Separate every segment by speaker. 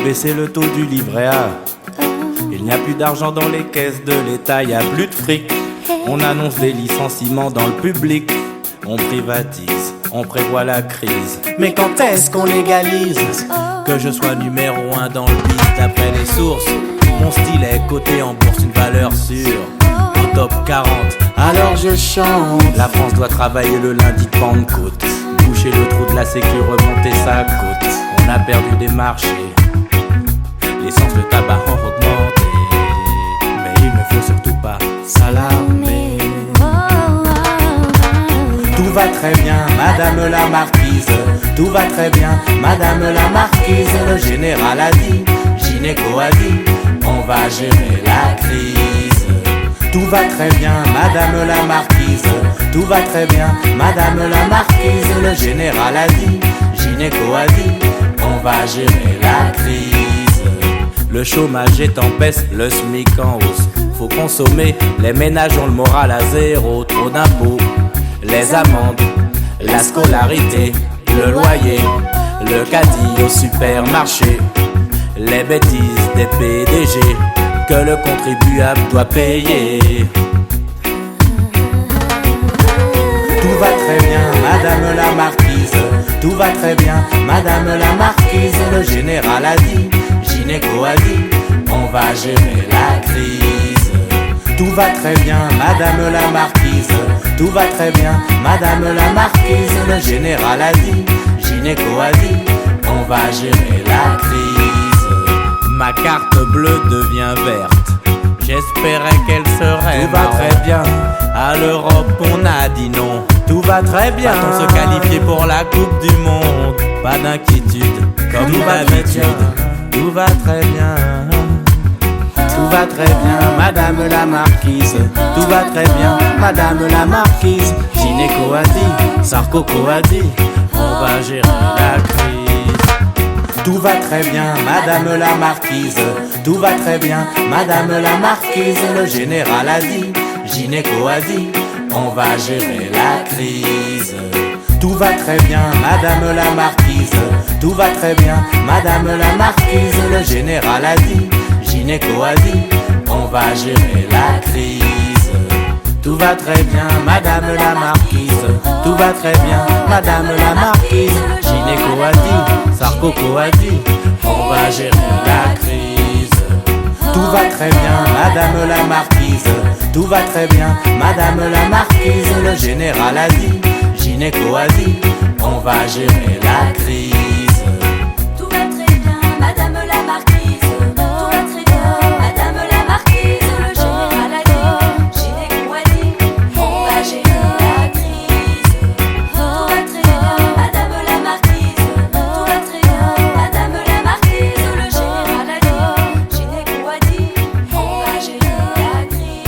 Speaker 1: baisser le taux du livret A. Il n'y a plus d'argent dans les caisses de l'État, il n'y a plus de fric. On annonce des licenciements dans le public. On privatise, on prévoit la crise. Mais quand est-ce qu'on légalise? Que je sois numéro 1 dans le beat d'après les sources. Mon style est coté en bourse, une valeur sûre. Au top 40, alors je chante. La France doit travailler le lundi de Pentecôte. Boucher le trou de la sécu, remonter sa côte. On a perdu des marchés. L'essence, le tabac ont augmenté. Mais il ne faut surtout pas s'alarmer. Tout va très bien, madame la marquise. Tout va très bien, madame la marquise. Le général a dit, gynéco a dit, on va gérer la crise. Tout va très bien, madame la marquise. Tout va très bien, madame la marquise. Le général a dit, gynéco a dit, on va gérer la crise. Le chômage est en baisse, le SMIC en hausse. Faut consommer, les ménages ont le moral à zéro. Trop d'impôts, les amendes, la scolarité, le loyer, le caddie au supermarché, les bêtises des PDG que le contribuable doit payer. Tout va très bien, madame la marquise. Tout va très bien, madame la marquise. Le général a dit, gynéco a dit, on va gérer la crise. Tout va très bien, madame la marquise. Tout va très bien, madame la marquise. Le général a dit, gynéco a dit, on va gérer la crise. Ma carte bleue devient verte. J'espérais qu'elle serait. Tout va très bien. À l'Europe on a dit non. Tout va très bien. Va-t-on se qualifier pour la Coupe du Monde? Pas d'inquiétude, comme d'habitude. Tout va très bien. Tout va très bien, madame la marquise. Tout va très bien, madame la marquise. Gynéco a dit, Sarkoco a dit, on va gérer la crise. Tout va très bien, madame la marquise. Tout va très bien, madame la marquise. Le général a dit, gynéco a dit, on va gérer la crise. Tout va très bien, madame la marquise. Tout va très bien, madame la marquise. Le général a dit, gynéco a dit, on va gérer la crise. Tout va très bien, madame la marquise. Tout va très bien, madame la marquise. Gynéco a dit, Sarkoco a dit, on va gérer la crise. Tout va très bien, madame la marquise. Tout va très bien, madame la marquise. Le général a dit, gynéco a dit, on va gérer la crise.
Speaker 2: Tout va très bien, madame la marquise. Tout va très bien, madame la marquise. Le général a dit, gynéco a dit, on va gérer la crise. Tout va très bien, madame la marquise. Tout va très bien, madame la marquise. Le général a dit, gynéco a dit, on va gérer la crise.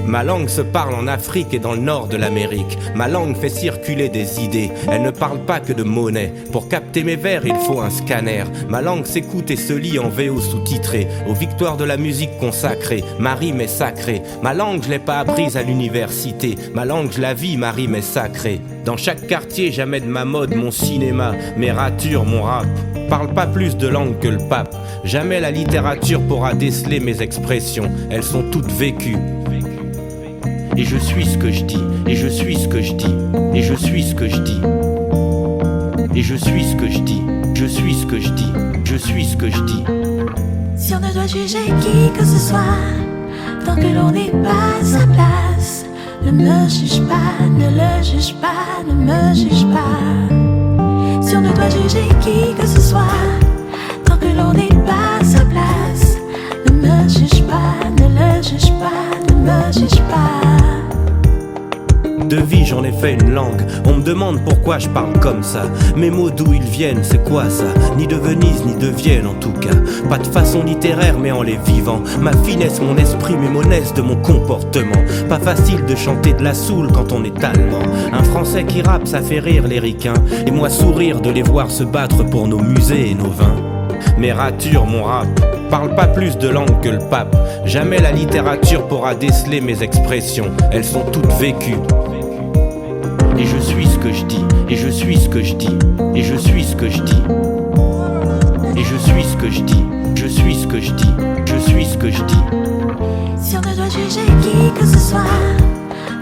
Speaker 1: Ma langue se parle en Afrique et dans le nord de l'Amérique. Ma langue fait circuler des idées. Elle ne parle pas que de monnaie. Pour capter mes vers, il faut un scanner. Ma langue s'écoute et se lit en VO sous-titré. Aux victoires de la musique consacrée. Ma rime est sacrée. Ma langue, je l'ai pas apprise à l'université. Ma langue, je la vis, ma rime est sacrée. Dans chaque quartier, j'amène ma mode, mon cinéma, mes ratures, mon rap. Parle pas plus de langue que le pape. Jamais la littérature pourra déceler mes expressions. Elles sont toutes vécues. Et je suis ce que je dis, et je suis ce que je dis, et je suis ce que je dis. Et je suis ce que je dis, je suis ce que je dis, je suis ce que je dis.
Speaker 2: Si on ne doit juger qui que ce soit, tant que l'on n'est pas à sa place, ne me juge pas, ne le juge pas, ne me juge pas. Si on ne doit juger qui que ce soit, tant que l'on n'est pas à sa place, ne me juge pas, ne le juge pas, ne me juge pas.
Speaker 3: De vie j'en ai fait une langue. On me demande pourquoi je parle comme ça. Mes mots d'où ils viennent, c'est quoi ça? Ni de Venise, ni de Vienne en tout cas. Pas de façon littéraire mais en les vivant. Ma finesse, mon esprit, mes monesses de mon comportement. Pas facile de chanter de la soul quand on est allemand. Un français qui rappe, ça fait rire les ricains. Et moi sourire de les voir se battre pour nos musées et nos vins. Mes ratures, mon rap, parle pas plus de langue que le pape. Jamais la littérature pourra déceler mes expressions. Elles sont toutes vécues. Et je suis ce que je dis, et je suis ce que je dis, et je suis ce que je dis. Et je suis ce que je dis, je suis ce que je dis, je suis ce que je dis.
Speaker 2: Si on ne doit juger qui que ce soit,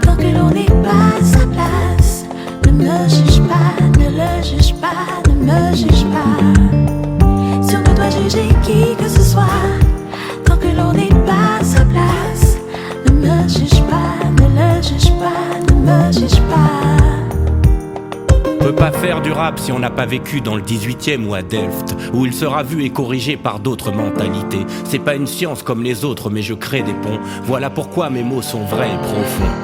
Speaker 2: tant que l'on n'est pas à sa place, ne me juge pas, ne le juge pas, ne me juge pas. Si on ne doit juger qui que ce soit, tant que l'on n'est pas à sa place, ne me juge pas, ne le juge pas, ne me juge pas.
Speaker 3: On peut pas faire du rap si on n'a pas vécu dans le 18e ou à Delft, où il sera vu et corrigé par d'autres mentalités. C'est pas une science comme les autres, mais je crée des ponts. Voilà pourquoi mes mots sont vrais et profonds.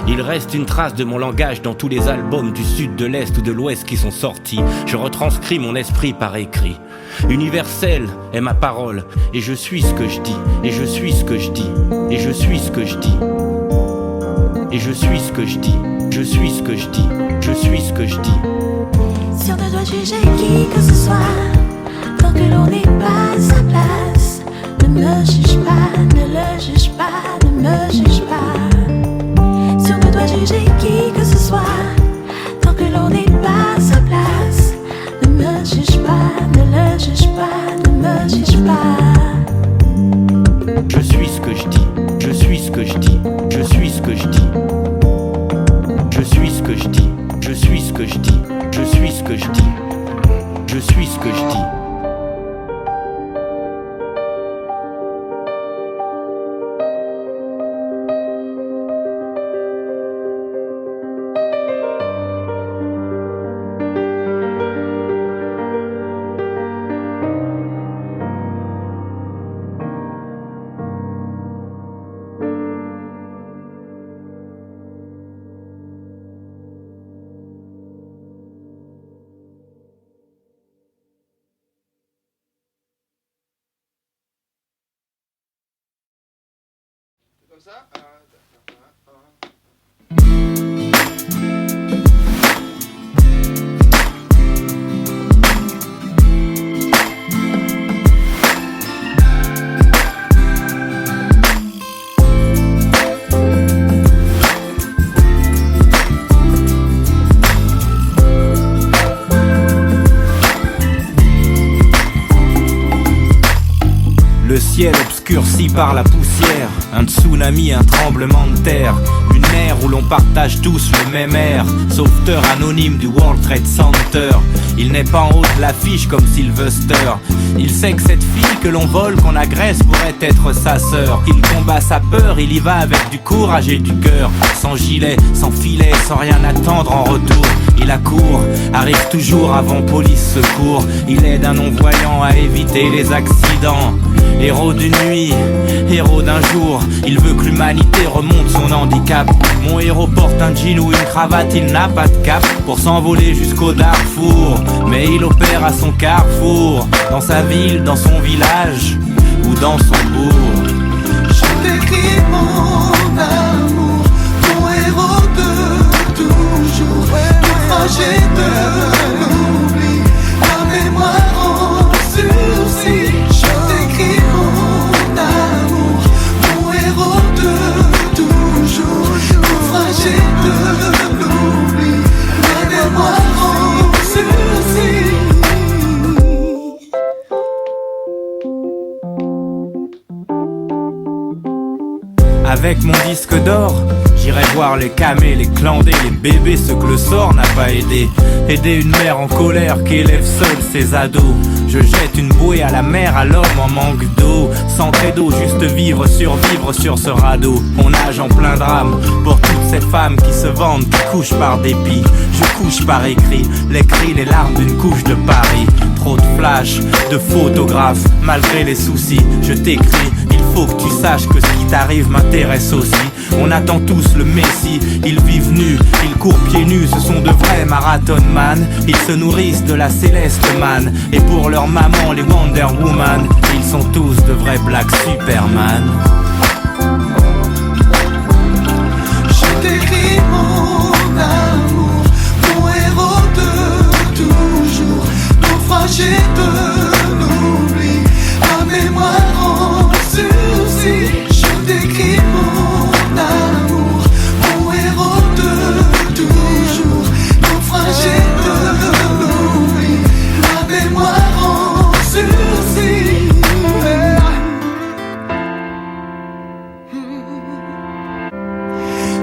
Speaker 3: Il reste une trace de mon langage dans tous les albums du sud, de l'est ou de l'ouest qui sont sortis. Je retranscris mon esprit par écrit. Universel est ma parole, et je suis ce que je dis, et je suis ce que je dis, et je suis ce que je dis. Et je suis ce que je dis, je suis ce que je dis, je suis ce que je dis.
Speaker 2: Si on ne doit juger qui que ce soit, tant que l'on n'est pas à sa place, ne me juge pas, ne le juge pas, ne me juge pas. Si on ne doit juger qui que ce soit, tant que l'on n'est pas à sa place, ne me juge pas, ne le juge pas, ne me juge pas.
Speaker 3: Je suis ce que je dis, je suis ce que je dis, je suis ce que je dis. Je suis ce que je dis, je suis ce que je dis, je suis ce que je dis, je suis ce que je dis.
Speaker 4: Comme ça,
Speaker 3: Le ciel obscurci par la poussière, un tsunami, un tremblement de terre, une mer où l'on partage tous le même air, sauveteur anonyme du World Trade Center. Il n'est pas en haut de l'affiche comme Sylvester. Il sait que cette fille que l'on vole, qu'on agresse, pourrait être sa sœur. Il combat sa peur, il y va avec du courage et du cœur. Sans gilet, sans filet, sans rien attendre en retour. Il accourt, arrive toujours avant police secours. Il aide un non-voyant à éviter les accidents. Héros d'une nuit, héros d'un jour. Il veut que l'humanité remonte son handicap. Mon héros porte un jean ou une cravate, il n'a pas de cap pour s'envoler jusqu'au Darfour. Mais il opère à son carrefour, dans sa ville, dans son village ou dans son bourg.
Speaker 5: Je t'écris mon amour, ton héros de toujours, ton trajet de l'oubli, la mémoire en sursis. Je t'écris mon amour, mon héros de toujours, ton trajet de l'oubli, la mémoire en sursis.
Speaker 3: Avec mon disque d'or, j'irai voir les camés, les clandés, les bébés, ceux que le sort n'a pas aidé. Aider une mère en colère qui élève seule ses ados. Je jette une bouée à la mer, à l'homme en manque d'eau. Sans credo, juste vivre, survivre sur ce radeau. On nage en plein drame pour toutes ces femmes qui se vendent, qui couchent par dépit. Je couche par écrit, les cris, les larmes d'une couche de Paris. Trop de flashs, de photographes, malgré les soucis, je t'écris. Il faut que tu saches que ce qui t'arrive m'intéresse aussi. On attend tous le Messie, ils vivent nus, ils courent pieds nus, ce sont de vrais marathonman. Ils se nourrissent de la céleste man, et pour leur maman les Wonder Woman, ils sont tous de vrais Black Superman.
Speaker 5: Je t'écris mon amour, mon héros de toujours, naufragé de l'oubli, ma mémoire en sursis. Je t'écris mon amour, mon héros de toujours, naufragé de l'oubli, ma mémoire en sursis.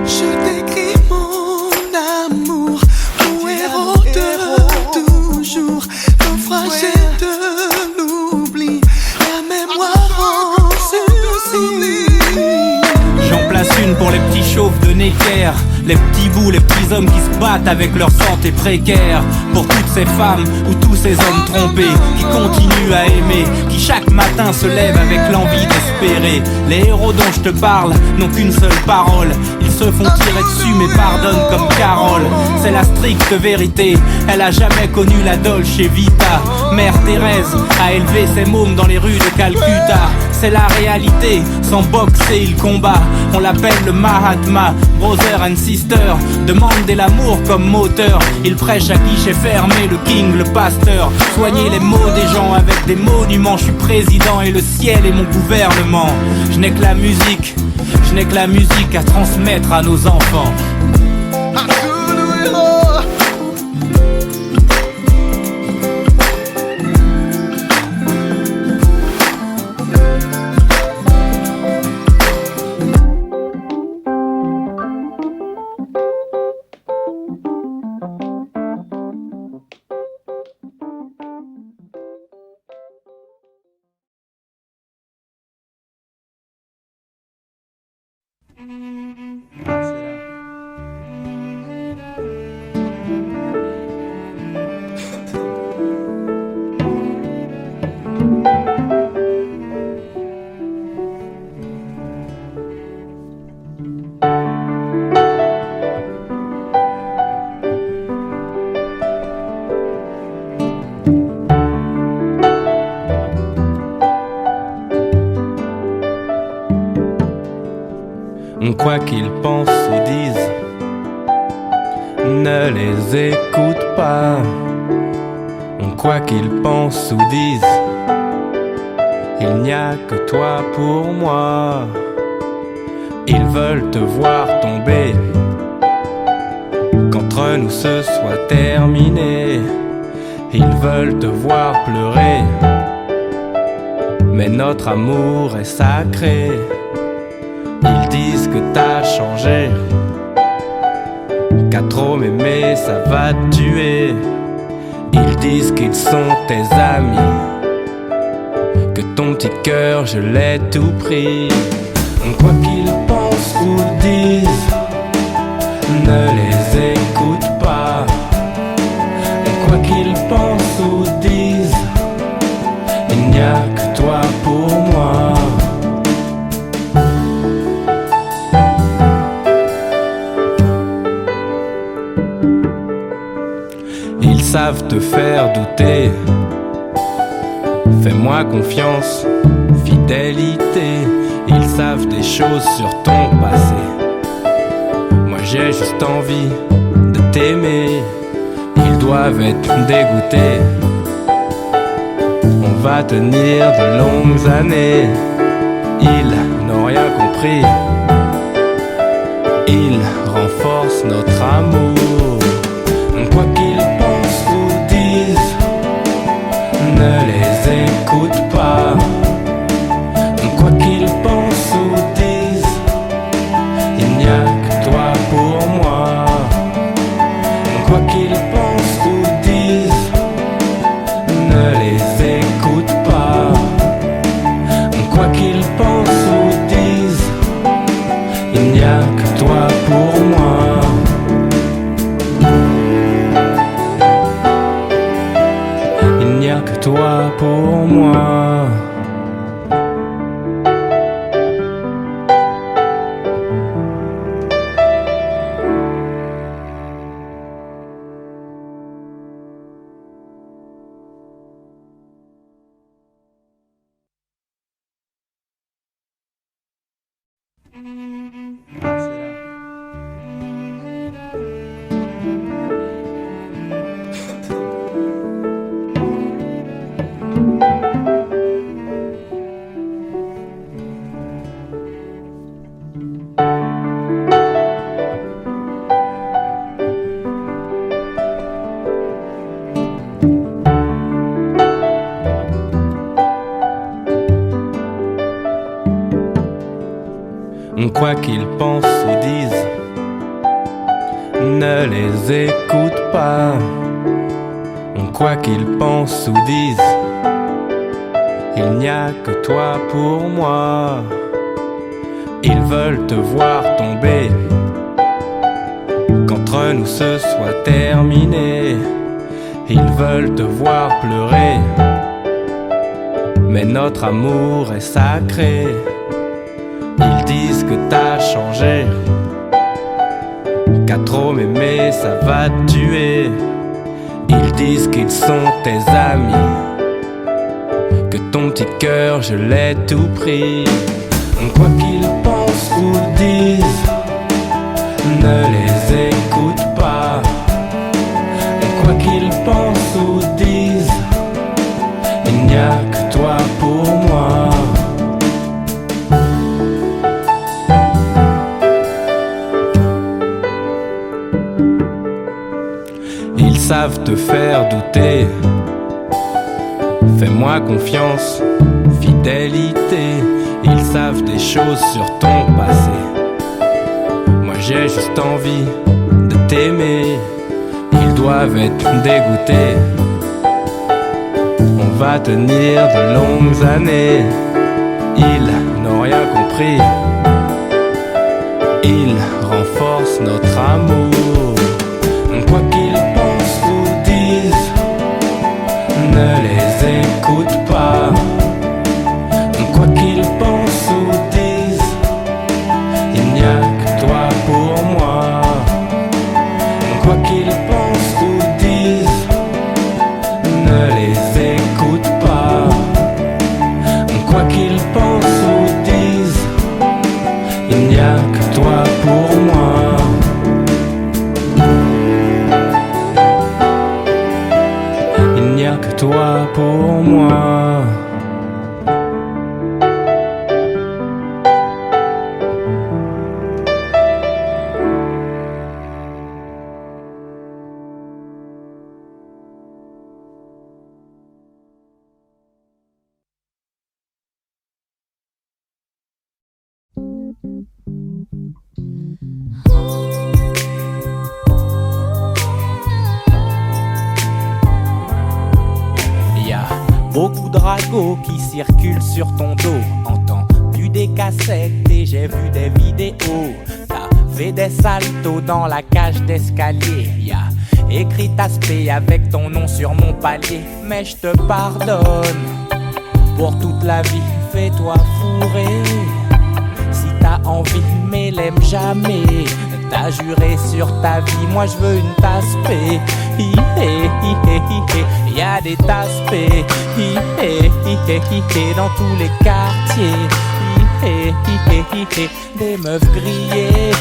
Speaker 5: Je t'écris mon amour, mon héros de toujours, naufragé de l'oubli, la mémoire en sursis.
Speaker 3: J'en place une pour les petits chauves de Necker, les petits bouts, les petits hommes qui se battent avec leur santé précaire. Pour toutes ces femmes ou tous ces hommes trompés qui continuent à aimer, qui chaque matin se lèvent avec l'envie d'espérer. Les héros dont je te parle n'ont qu'une seule parole, ils se font tirer dessus mais pardonnent comme Carole. C'est la stricte vérité, elle a jamais connu la Dolce Vita. Mère Thérèse a élevé ses mômes dans les rues de Calcutta. C'est la réalité, sans boxer il combat. On l'appelle le Mahatma, brother and sister. Demandez l'amour comme moteur. Il prêche à guichet fermé, le king, le pasteur. Soignez les maux des gens avec des monuments. Je suis président et le ciel est mon gouvernement. Je n'ai que la musique, je n'ai que la musique à transmettre à nos enfants.
Speaker 6: Quoi qu'ils pensent ou disent, ne les écoute pas. Quoi qu'ils pensent ou disent, il n'y a que toi pour moi. Ils veulent te voir tomber, qu'entre nous ce soit terminé. Ils veulent te voir pleurer, mais notre amour est sacré. Ils disent que t'as changé, qu'à trop m'aimer ça va te tuer. Ils disent qu'ils sont tes amis, que ton petit cœur je l'ai tout pris. Quoi qu'ils pensent ou disent, ne les écoute pas. Quoi qu'ils pensent ou disent, il n'y a que toi pour moi. Ils savent te faire douter. Fais-moi confiance, fidélité. Ils savent des choses sur ton passé. Moi j'ai juste envie de t'aimer. Ils doivent être dégoûtés. On va tenir de longues années. Ils n'ont rien compris. Ils renforcent notre amour. Quoi qu'ils pensent ou disent, ne les écoute pas. Quoi qu'ils pensent ou disent, il n'y a que toi pour moi. Quoi qu'ils pensent ou disent, ne les écoute pas. Quoi qu'ils pensent ou disent, il n'y a que toi pour moi. Il n'y a que toi pour moi. Quoi qu'ils pensent ou disent, ne les écoute pas. Quoi qu'ils pensent ou disent, il n'y a que toi pour moi. Ils veulent te voir tomber, qu'entre nous ce soit terminé. Ils veulent te voir pleurer, mais notre amour est sacré. Ils disent que t'as changé, qu'à trop m'aimer ça va te tuer. Ils disent qu'ils sont tes amis, que ton petit cœur je l'ai tout pris. Quoi qu'ils pensent ou disent, ne les écoute pas. Quoi qu'ils pensent ou disent, il n'y a que toi pour moi. Ils savent te faire douter. Fais-moi confiance, fidélité. Ils savent des choses sur ton passé. Moi j'ai juste envie de t'aimer. Ils doivent être dégoûtés. On va tenir de longues années. Ils n'ont rien compris. Ils renforcent notre amour. Quoi qu'ils pensent ou disent, ne les écoute pas. Quoi qu'ils pensent ou disent, il n'y a que toi pour moi. Quoi qu'ils pensent ou disent, ne les écoute pas. Quoi qu'ils pensent ou disent, il n'y a que toi pour moi. Il n'y a que toi pour moi.
Speaker 1: Beaucoup de ragots qui circulent sur ton dos. Entends plus des cassettes et j'ai vu des vidéos. T'as fait des saltos dans la cage d'escalier. Y'a écrit Aspect avec ton nom sur mon palier. Mais je te pardonne. Pour toute la vie, fais-toi fourrer. Si t'as envie, mais l'aime jamais. T'as juré sur ta vie, moi je veux une tasse P. Y'a des tasses P dans tous les quartiers. Des meufs grillées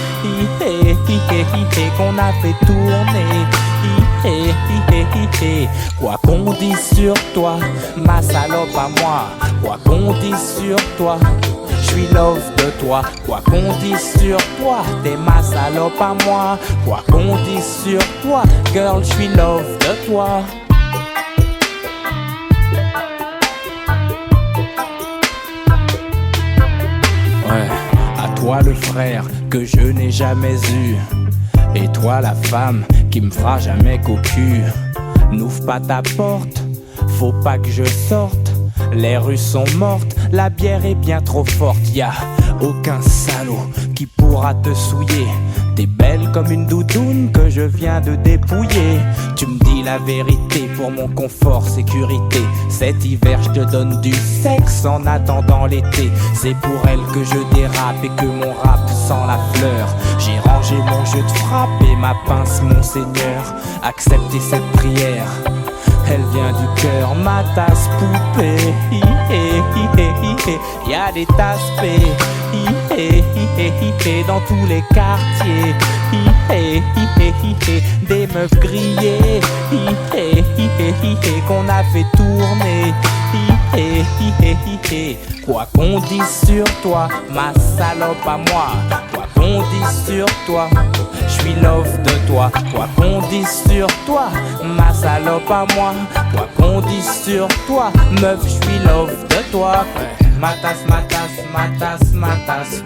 Speaker 1: qu'on a fait tourner. Quoi qu'on dise sur toi, ma salope à moi. Quoi qu'on dise sur toi, je suis love de toi. Quoi qu'on dise sur toi, t'es ma salope à moi. Quoi qu'on dise sur toi, girl, je suis love de toi. Ouais, à toi le frère que je n'ai jamais eu. Et toi la femme qui me fera jamais cocu. N'ouvre pas ta porte, faut pas que je sorte. Les rues sont mortes, la bière est bien trop forte. Y'a aucun salaud qui pourra te souiller. T'es belle comme une doudoune que je viens de dépouiller. Tu me dis la vérité pour mon confort, sécurité. Cet hiver je te donne du sexe en attendant l'été. C'est pour elle que je dérape et que mon rap sent la fleur. J'ai rangé mon jeu de frappe et ma pince mon seigneur. Acceptez cette prière, elle vient du cœur, ma tasse poupée. Y'a des tasses P dans tous les quartiers. Des meufs grillées qu'on a fait tourner. Quoi qu'on dise sur toi, ma salope à moi. Quoi qu'on dise sur toi, je suis love de toi. Quoi qu'on dise sur toi, ma salope à moi. Quoi qu'on dise sur toi, meuf, je suis love de toi. matas,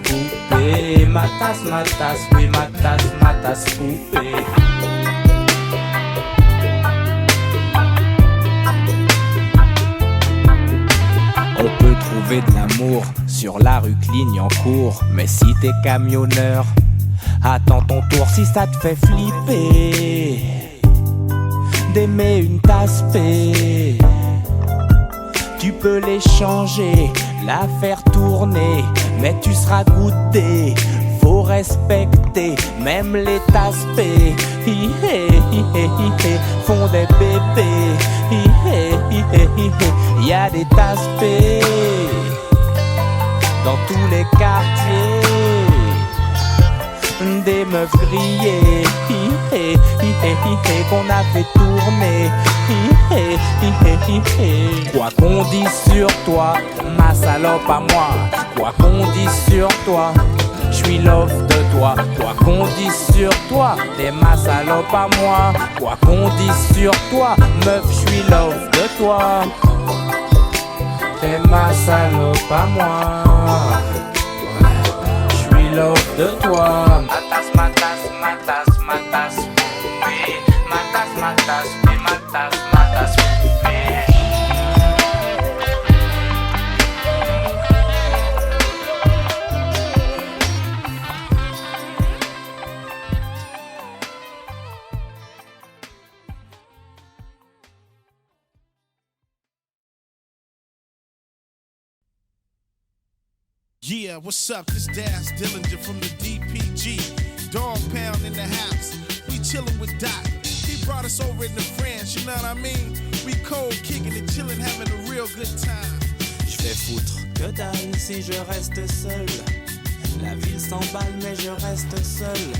Speaker 1: poupée. Matas, oui, matas, poupée. On peut trouver de l'amour sur la rue Clignancourt, mais si t'es camionneur, attends ton tour si ça te fait flipper d'aimer une tasse P. Tu peux l'échanger, la faire tourner, mais tu seras goûté. Faut respecter même les tasses P. Font des bébés. Y'a des tasses P dans tous les quartiers. Des meufs grillées qu'on a fait tourner. Quoi qu'on dise sur toi, ma salope à moi. Quoi qu'on dise sur toi, j'suis love de toi. Quoi qu'on dise sur toi, t'es ma salope à moi. Quoi qu'on dise sur toi, meuf, j'suis love de toi. T'es ma salope à moi. J'suis love de toi. Matas, oui. Matas, oui, matas, oui.
Speaker 7: Yeah, what's up? This Daz Dillinger from the DPG. Dog Pound in the house. We chillin' with Doc. He brought us over into France, you know what I mean? We cold kicking and chillin', having a real good time.
Speaker 1: Je vais foutre que dalle si je reste seul. La ville s'emballe mais je reste seul.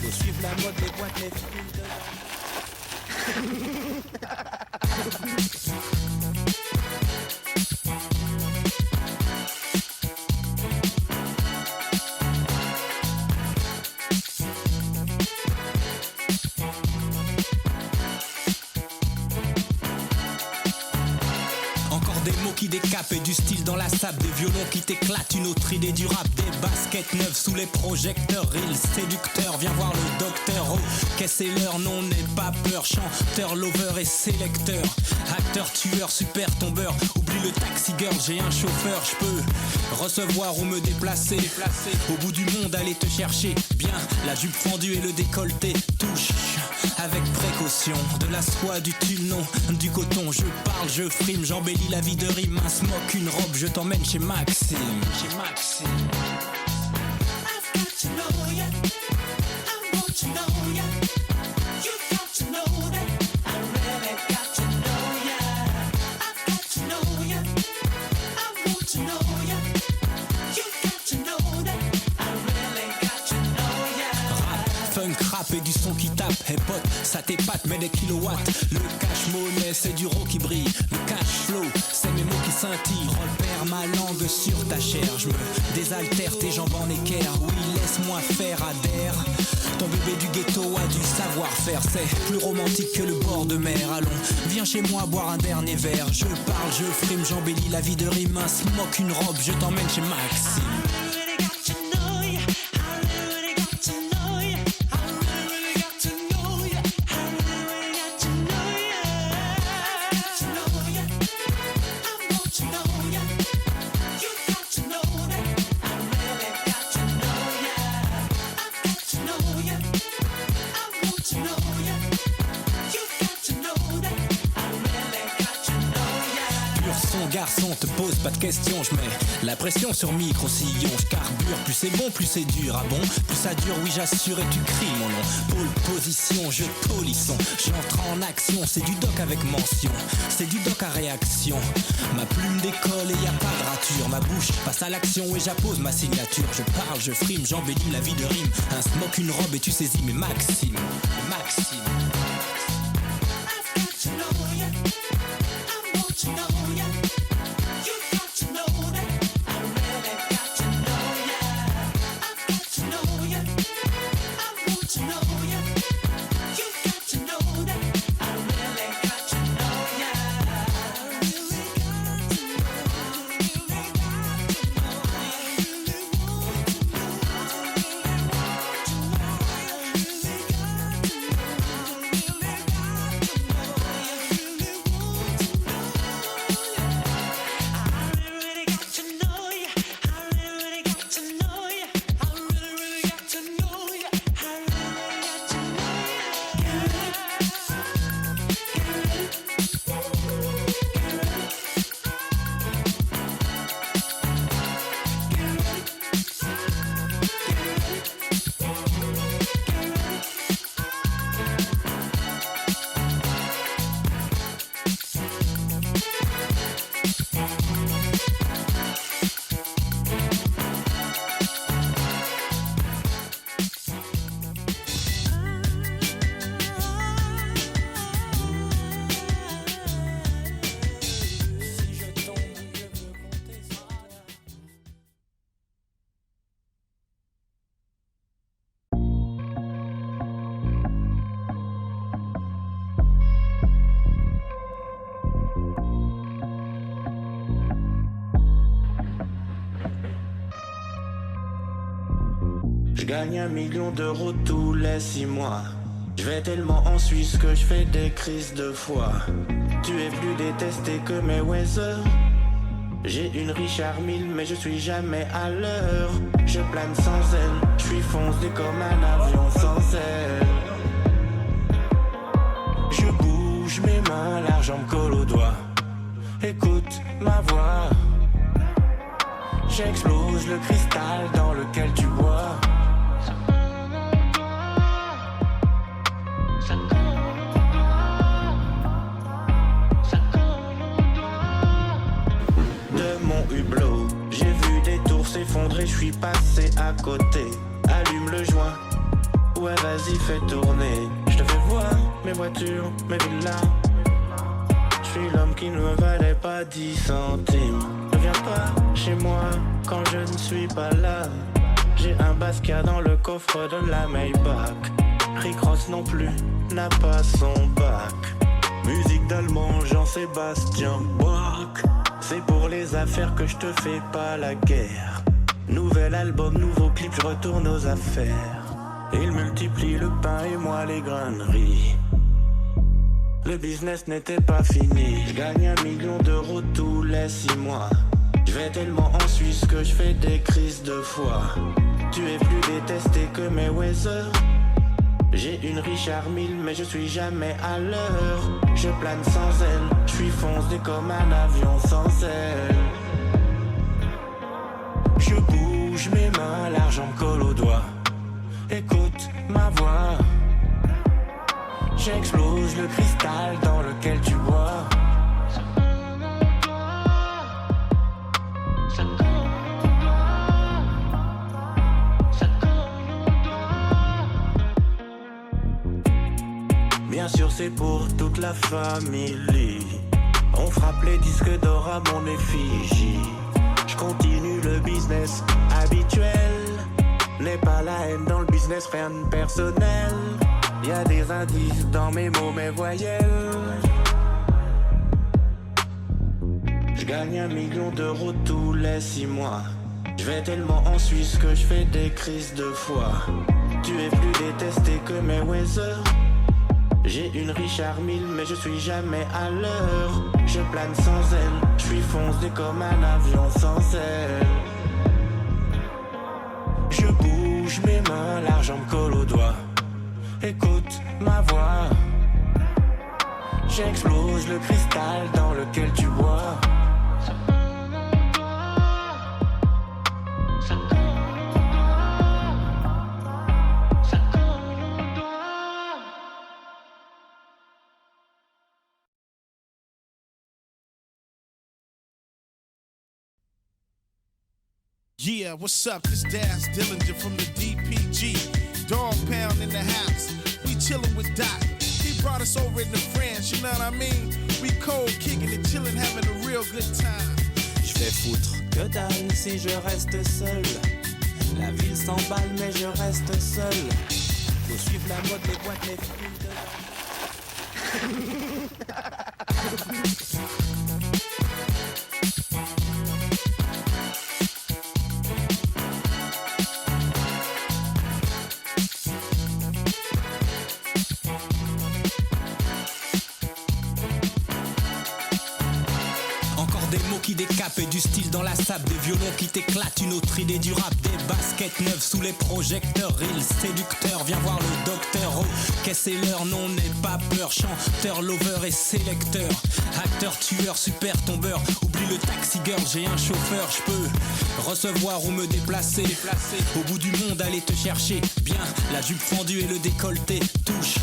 Speaker 1: Faut suivre la mode, les boîtes, les films de
Speaker 3: qui décape et du style dans la sable, des violons qui t'éclatent, une autre idée du rap, des baskets neuves sous les projecteurs, real séducteur, viens voir le docteur, oh, qu'est-ce c'est l'heure, non, n'aie pas peur, chanteur, lover et sélecteur, acteur, tueur, super tombeur, oublie le taxi girl, j'ai un chauffeur, je peux recevoir ou me déplacer, au bout du monde, aller te chercher, bien, la jupe fendue et le décolleté, touche, avec précaution, de la soie, du tulle, non, du coton, je parle, je frime, j'embellis la vie de rime, un smoke, une robe, je t'emmène chez Maxime. I've got to know ya, I want to know ya, you've got to know that, I really got to know ya. I've got to know ya, I want to know ya, you've got to know that, I really got to know ya. Rap, funk, rap et du son qui tape, hey pote, ça t'épate, mais des kilowatts. Le cash monnaie, c'est du raw qui brille, le cash flow, c'est mes mots qui scintillent. Repère ma langue sur ta chair, je me désaltère, tes jambes en équerre. Oui, laisse-moi faire, adhère. Ton bébé du ghetto a du savoir-faire, c'est plus romantique que le bord de mer. Allons, viens chez moi boire un dernier verre. Je parle, je frime, j'embellis la vie de rime. Un smoke, une robe, je t'emmène chez Maxime. Garçon, te pose pas de questions, je mets la pression sur micro-sillon, je carbure, plus c'est bon, plus c'est dur, ah bon, plus ça dure, oui j'assure et tu cries mon nom, pôle position, je polisson, j'entre en action, c'est du doc avec mention, c'est du doc à réaction, ma plume décolle et y a pas de rature, ma bouche passe à l'action et j'appose ma signature, je parle, je frime, j'embellis la vie de rime, un smoke, une robe et tu saisis mes Maxime.
Speaker 8: gagne 1 million d'euros tous les 6 mois. Je vais tellement en Suisse que je fais des crises de foi. Tu es plus détesté que Mayweather. J'ai une Richard Mille mais je suis jamais à l'heure. Je plane sans elle, je suis foncé comme un avion sans aile. Je bouge mes mains, l'argent me colle aux doigts. Écoute ma voix. J'explose le cristal dans lequel tu bois. De mon hublot, j'ai vu des tours s'effondrer, je suis passé à côté. Allume le joint, ouais vas-y fais tourner. Je te fais voir mes voitures, mes villas. Je suis l'homme qui ne me valait pas 10 centimes. Ne viens pas chez moi quand je ne suis pas là. J'ai un Basquiat dans le coffre de la Maybach. Rick Ross non plus n'a pas son bac. Musique d'allemand Jean-Sébastien Bach. C'est pour les affaires que je te fais pas la guerre. Nouvel album, nouveau clip, je retourne aux affaires. Il multiplie le pain et moi les graineries. Le business n'était pas fini. Je gagne 1 million d'euros tous les 6 mois. Je vais tellement en Suisse que je fais des crises de foi. Tu es plus détesté que Mayweather. J'ai une Richard Mille mais je suis jamais à l'heure. Je plane sans elle, je suis foncé comme un avion sans aile. Je bouge mes mains, l'argent me colle aux doigts. Écoute ma voix. J'explose le cristal dans lequel tu bois. Bien sûr c'est pour toute la famille. On frappe les disques d'or à mon effigie. Je continue le business habituel. N'est pas la haine dans le business, rien de personnel. Y'a des indices dans mes mots, mes voyelles. Je gagne 1 million d'euros tous les 6 mois. Je vais tellement en Suisse que je fais des crises de foi. Tu es plus détesté que Mayweather. J'ai une Richard Mille mais je suis jamais à l'heure. Je plane sans elle, je suis foncé comme un avion sans aile. Je bouge mes mains, l'argent me colle aux doigts. Écoute ma voix. J'explose le cristal dans lequel tu bois.
Speaker 7: Yeah, what's up? This Daz Dillinger from the DPG. Dog Pound in the house. We chillin' with Doc. He brought us over into France, you know what I mean? We cold kicking and chillin', having a real good time.
Speaker 1: Je vais foutre que dalle si je reste seul. La ville s'emballe mais je reste seul. Faut suivre la mode, les boîtes, les filles de...
Speaker 3: Des mots qui décapent et du style dans la sable. Des violons qui t'éclatent, une autre idée du rap. Des baskets neuves sous les projecteurs. Real séducteur, viens voir le docteur. Oh, qu'est-ce c'est l'heure, non, n'aie pas peur. Chanteur, lover et sélecteur. Acteur, tueur, super tombeur. Oublie le taxi girl, j'ai un chauffeur. Je peux recevoir ou me déplacer. Au bout du monde, aller te chercher. Bien, la jupe fendue et le décolleté. Touche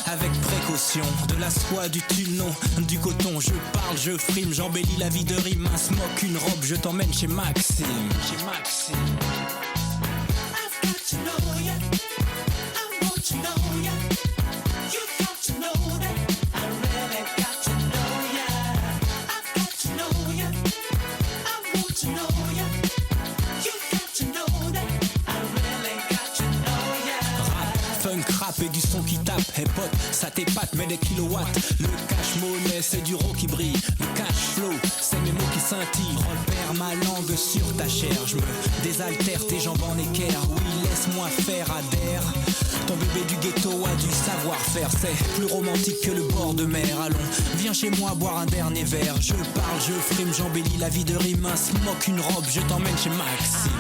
Speaker 3: avec précaution. De la soie, du tulle, non, du coton. Je parle, je frime, j'embellis la vie de rime. Un smoke, une robe, je t'emmène chez Maxime. Chez Maxime.
Speaker 5: I've got to know ya. I want to know ya. You've got to know that. I really got to know ya. I've got to know ya. I want to know ya. You've got to know that. I really got to know ya.
Speaker 3: funk rap et du son qui tape. Hey pote, ça t'épate, mais des kilowatts. Le cash monnaie, c'est du raw qui brille. Le cash flow, c'est mes mots qui scintillent. Repère ma langue sur ta chair. Je me désaltère, tes jambes en équerre. Oui, laisse-moi faire, adhère. Ton bébé du ghetto a du savoir-faire. C'est plus romantique que le bord de mer. Allons, viens chez moi boire un dernier verre. Je parle, je frime, j'embellis la vie de rime. Un smoke, une robe, je t'emmène chez Maxime.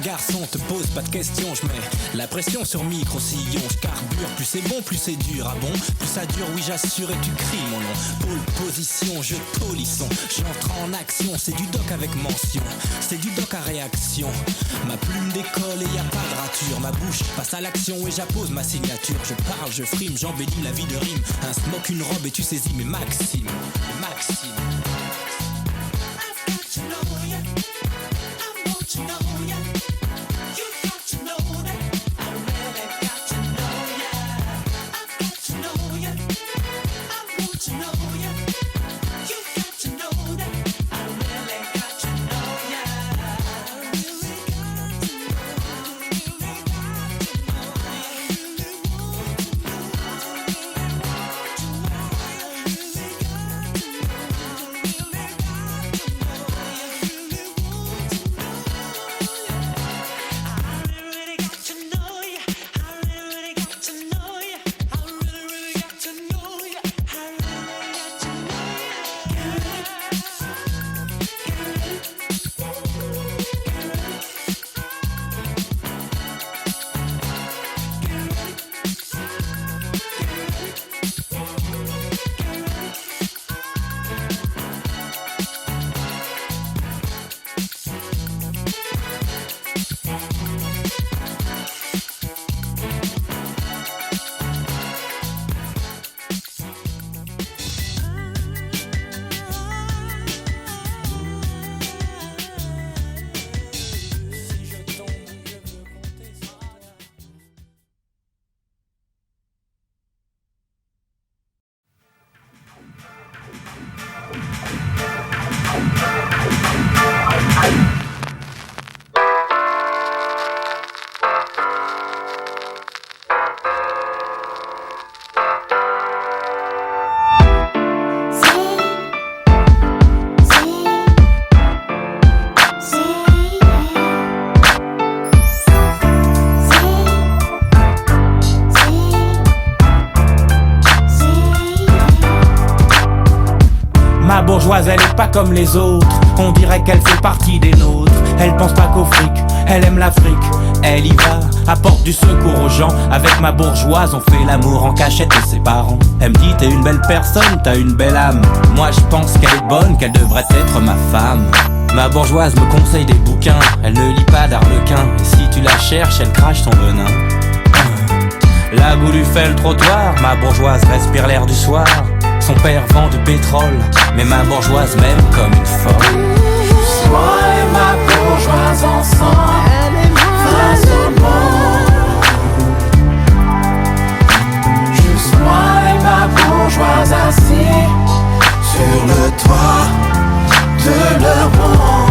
Speaker 3: Garçon, te pose pas de questions, je mets la pression sur micro-sillon, je carbure, plus c'est bon, plus c'est dur, ah bon, plus ça dure, oui j'assure et tu cries mon nom, pole position, je polisson, j'entre en action, c'est du doc avec mention, c'est du doc à réaction, ma plume décolle et y a pas de rature, ma bouche passe à l'action et j'appose ma signature, je parle, je frime, j'embellis la vie de rime, un smoke, une robe et tu saisis mes Maxime, Maxime.
Speaker 1: bourgeoise, elle est pas comme les autres. On dirait qu'elle fait partie des nôtres. Elle pense pas qu'au fric, elle aime l'Afrique. Elle y va, apporte du secours aux gens. Avec ma bourgeoise, on fait l'amour en cachette de ses parents. Elle me dit, t'es une belle personne, t'as une belle âme. Moi je pense qu'elle est bonne, qu'elle devrait être ma femme. Ma bourgeoise me conseille des bouquins. Elle ne lit pas d'Arlequin. Et si tu la cherches, elle crache son venin. La boue lui fait le trottoir. Ma bourgeoise respire l'air du soir. Son père vend du pétrole, mais ma bourgeoise m'aime comme une folle. Juste moi et ma bourgeoise ensemble, face au monde. Juste moi et ma bourgeoise assis sur le toit de leur monde.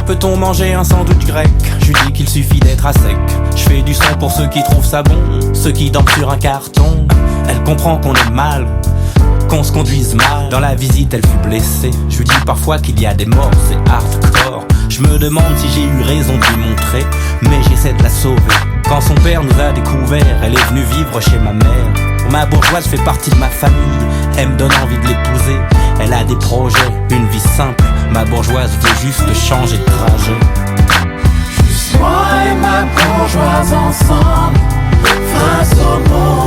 Speaker 1: Peut-on manger un sandwich grec? Je lui dis qu'il suffit d'être à sec. Je fais du son pour ceux qui trouvent ça bon, ceux qui dorment sur un carton. Elle comprend qu'on est mal, qu'on se conduise mal. Dans la visite elle fut blessée. Je lui dis parfois qu'il y a des morts, c'est hardcore. Je me demande si j'ai eu raison de lui montrer, mais j'essaie de la sauver. Quand son père nous a découvert, elle est venue vivre chez ma mère. Ma bourgeoise fait partie de ma famille, elle me donne envie de l'épouser. Elle a des projets, une vie simple. Ma bourgeoise veut juste changer de trajet. Juste moi et ma bourgeoise ensemble, face au monde.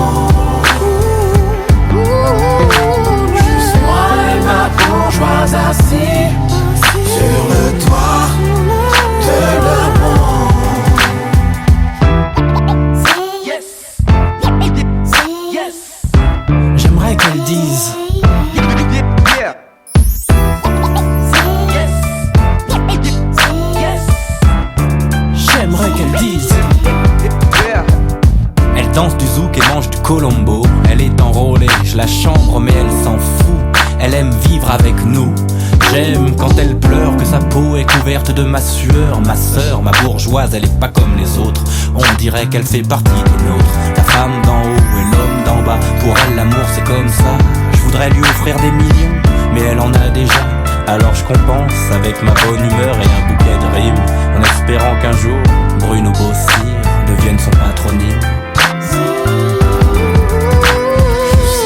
Speaker 3: danse du zouk et mange du colombo. Elle est enrôlée, je la chambre mais elle s'en fout. Elle aime vivre avec nous. J'aime quand elle pleure, que sa peau est couverte de ma sueur. Ma sœur, ma bourgeoise, elle est pas comme les autres. On dirait qu'elle fait partie des nôtres. La femme d'en haut et l'homme d'en bas. Pour elle l'amour c'est comme ça. Je voudrais lui offrir des millions, mais elle en a déjà. Alors je compense avec ma bonne humeur et un bouquet de rimes, en espérant qu'un jour Bruno Bossir devienne son patronyme.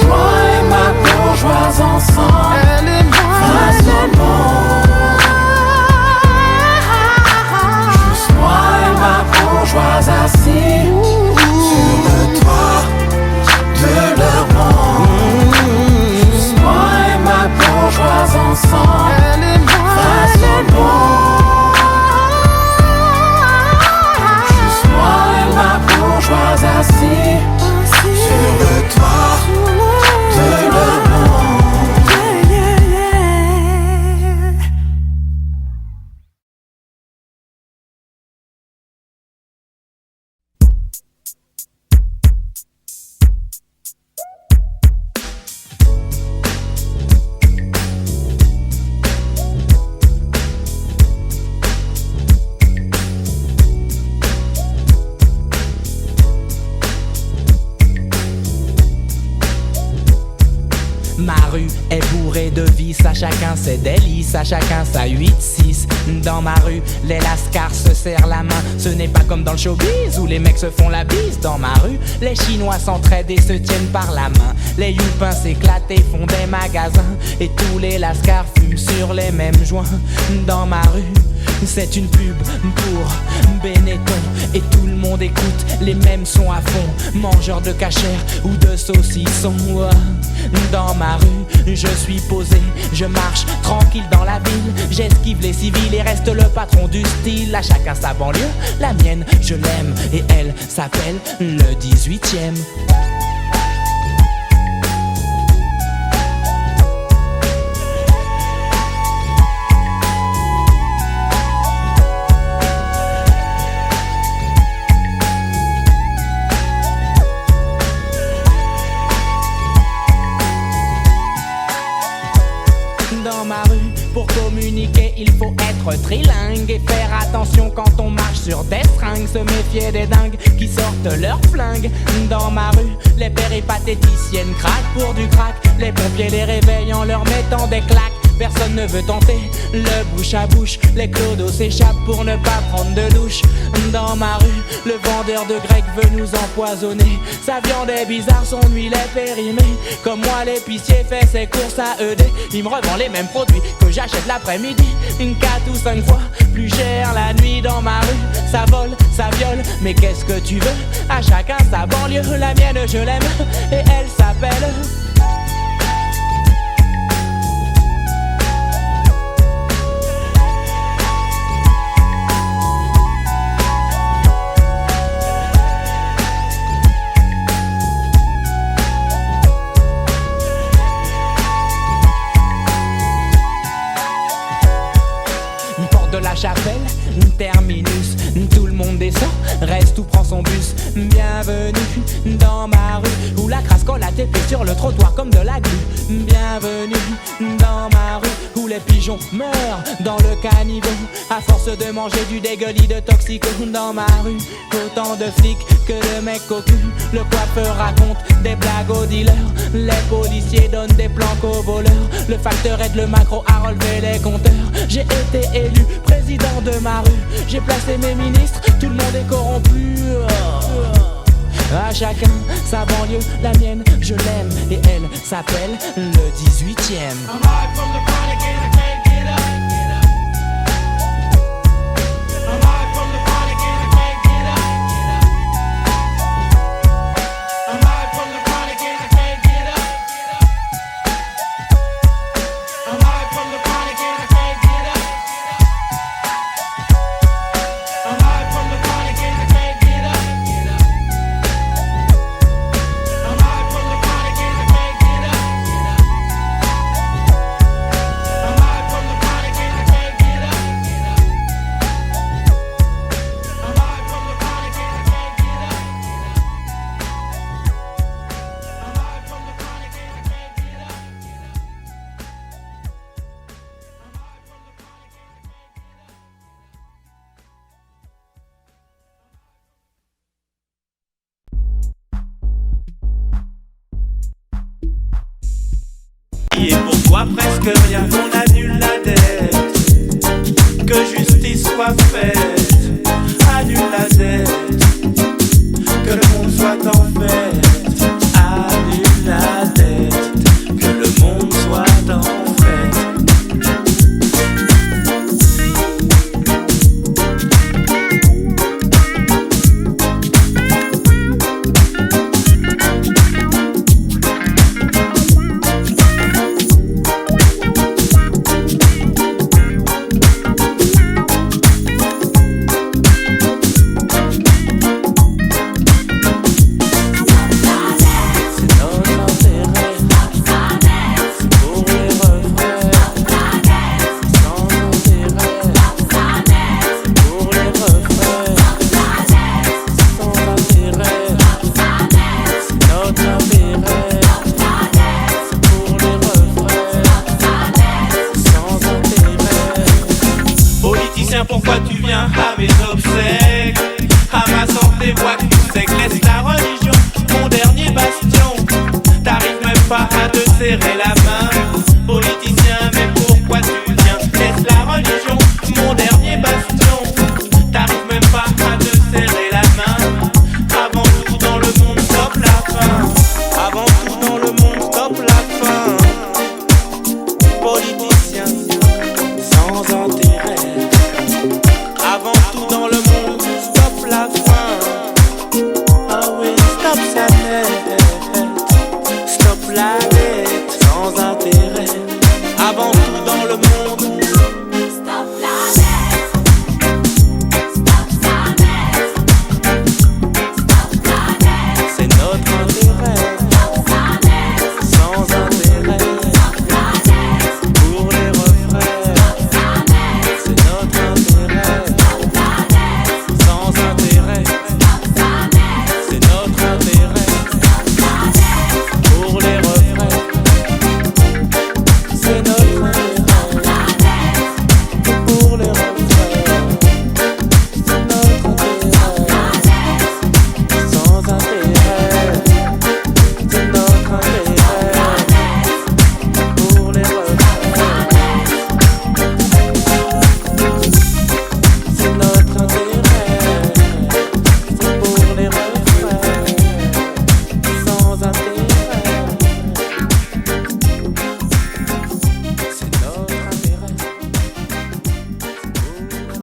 Speaker 1: Moi et ma bourgeoise ensemble, face au monde. Juste moi et ma bourgeoise assis sur le toit de leur monde. Juste moi et ma bourgeoise ensemble, face au monde. Juste moi et ma bourgeoise assis sur le toit de leur monde.
Speaker 9: Ma rue est bourrée de vices, à chacun ses délices, à chacun sa 8-6. Dans ma rue, les lascars se serrent la main. Ce n'est pas comme dans le showbiz où les mecs se font la bise. Dans ma rue, les Chinois s'entraident et se tiennent par la main. Les youpins s'éclatent et font des magasins. Et tous les lascars fument sur les mêmes joints. Dans ma rue, c'est une pub pour Benetton. Et tout le monde écoute les mêmes sons à fond. Mangeurs de cachère ou de saucissons. Dans ma rue, je suis posé, je marche tranquille dans la ville. J'esquive les civils et reste le patron du style. À chacun sa banlieue, la mienne je l'aime. Et elle s'appelle le 18e. Dans ma rue, pour communiquer, il faut être trilingue et faire attention quand on marche sur des seringues. Se méfier des dingues qui sortent leurs flingues. Dans ma rue, les péripatéticiennes craquent pour du crack. Les pompiers les réveillent en leur mettant des claques. Personne ne veut tenter le bouche à bouche. Les clodos s'échappent pour ne pas prendre de douche. Dans ma rue, le vendeur de grec veut nous empoisonner. Sa viande est bizarre, son huile est périmée. Comme moi l'épicier fait ses courses à ED. Il me revend les mêmes produits que j'achète l'après-midi. 4 ou 5 fois plus cher la nuit. Dans ma rue, ça vole, ça viole. Mais qu'est-ce que tu veux? À chacun sa banlieue. La mienne je l'aime et elle s'appelle Chapelle, terminus, tout le monde descend, reste ou prend son bus. Bienvenue dans ma rue, où la crasse colle à tes pieds sur le trottoir comme de la glu. Bienvenue dans ma rue, où les pigeons meurent dans le caniveau à force de manger du dégueulis de toxico. Dans ma rue, autant de flics que de mecs au cul. Le coiffeur raconte des blagues aux dealers. Les policiers donnent des planques aux voleurs. Le facteur aide le macro à relever les compteurs. J'ai été élu président de ma rue. J'ai placé mes ministres, tout le monde est corrompu. À chacun sa banlieue, la mienne je l'aime. Et elle s'appelle le 18e.
Speaker 1: payé pour toi presque rien, qu'on annule la dette, que justice soit faite.